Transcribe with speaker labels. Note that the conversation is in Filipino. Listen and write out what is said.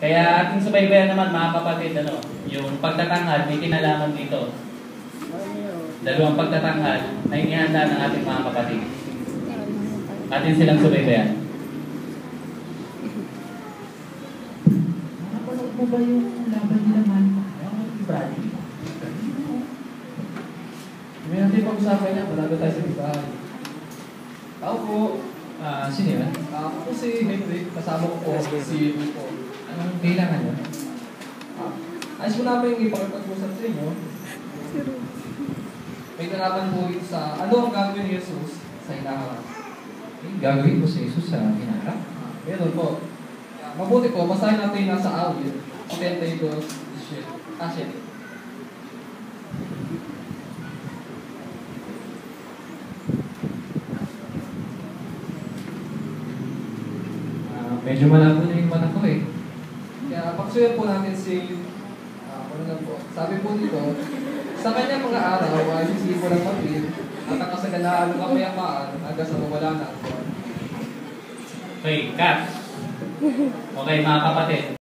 Speaker 1: Kaya ating subaybayan naman mga kapatid, yung pagtatanghal, may kinalaman dito. Dalawang pagtatanghal na inihanda ng ating mga kapatid. Atin silang subaybayan.
Speaker 2: Napanood mo ba yung laban nila man? Yung Bradley?
Speaker 3: May natin pag-usapan niya, malaga tayo sa ibahan. Ako po,
Speaker 2: Sino yun?
Speaker 3: ako si Henry, kasama ko po si Rico.
Speaker 2: Anong kailangan yun?
Speaker 3: Ayos mo namin ipagpag-usap sa inyo. May kalaban po ito sa ano ang gagawin ni Jesus sa hinaharap.
Speaker 2: Gagawin ko sa Jesus sa hinaharap?
Speaker 3: Meron po. Mabuti po, basahin natin nasa awit. 72, 7.
Speaker 2: Medyo malabo na yung mata ko eh.
Speaker 3: Kaya pagsuyan po natin si sabi po dito, sa kanyang mga araw ay sisipo ng mapil at ang kasaganaan ng kapayapaan hanggang sa mawala na ang buwan.
Speaker 1: Okay, cut. Okay mga kapatid.